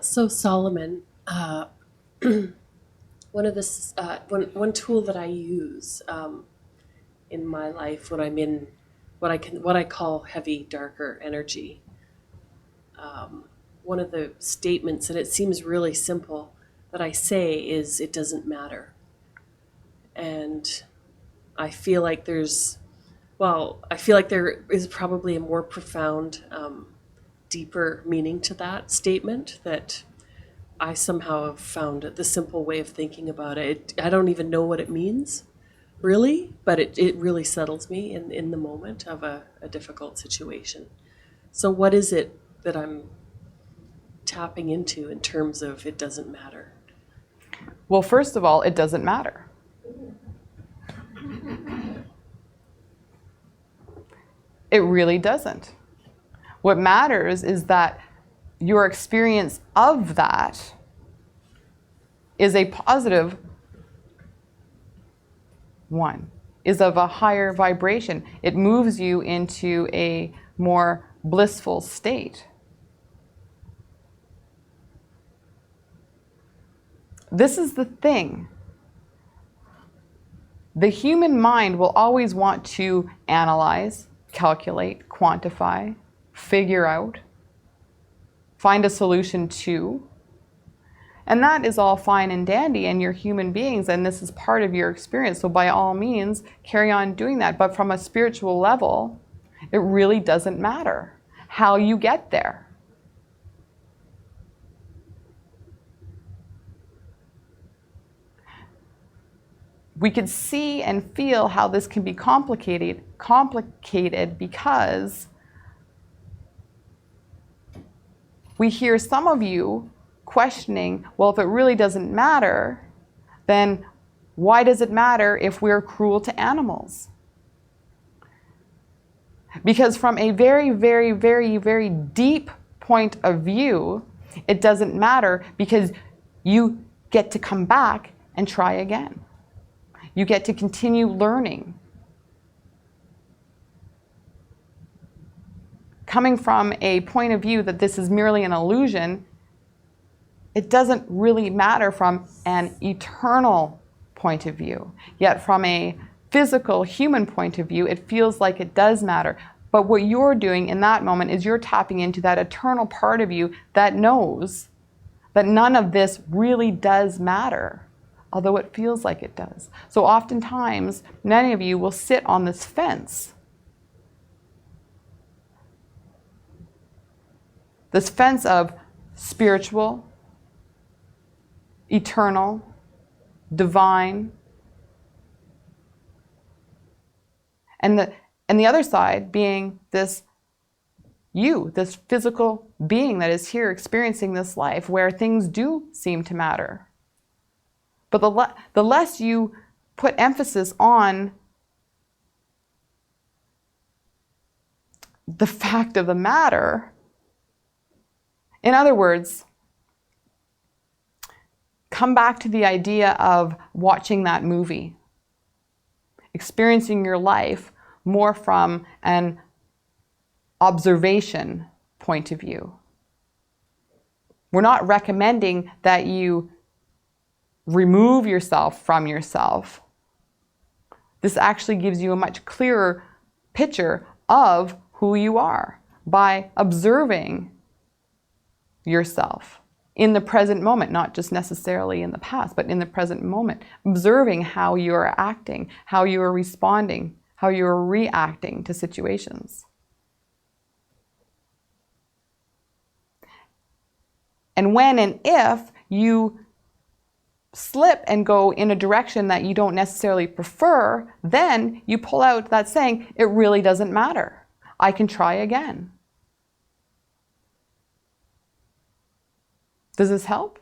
So Solomon, one tool that I use in my life when I'm in what I call heavy, darker energy. One of the statements, and it seems really simple, that I say is, "It doesn't matter," and I feel like I feel like there is probably a more profound, deeper meaning to that statement that I somehow have found the simple way of thinking about it. I don't even know what it means, really, but it really settles me in the moment of a difficult situation. So, what is it that I'm tapping into in terms of it doesn't matter? Well, first of all, it doesn't matter. It really doesn't. What matters is that your experience of that is a positive one, is of a higher vibration. It moves you into a more blissful state. This is the thing. The human mind will always want to analyze, calculate, quantify, figure out, find a solution to. And that is all fine and dandy, and you're human beings, and this is part of your experience. So by all means, carry on doing that. But from a spiritual level, it really doesn't matter how you get there. We could see and feel how this can be complicated because we hear some of you questioning, well, if it really doesn't matter, then why does it matter if we're cruel to animals? Because from a very, very, very, very deep point of view, it doesn't matter because you get to come back and try again. You get to continue learning. Coming from a point of view that this is merely an illusion, it doesn't really matter from an eternal point of view. Yet from a physical human point of view, it feels like it does matter. But what you're doing in that moment is you're tapping into that eternal part of you that knows that none of this really does matter, although it feels like it does. So oftentimes, many of you will sit on this fence. This fence of spiritual, eternal, divine, and the other side being this you, this physical being that is here experiencing this life where things do seem to matter. But the less you put emphasis on the fact of the matter, in other words, come back to the idea of watching that movie, experiencing your life more from an observation point of view. We're not recommending that you remove yourself from yourself. This actually gives you a much clearer picture of who you are by observing yourself in the present moment, not just necessarily in the past, but in the present moment, observing how you are acting, how you are responding, how you are reacting to situations. And when and if you slip and go in a direction that you don't necessarily prefer, then you pull out that saying, it really doesn't matter. I can try again. Does this help?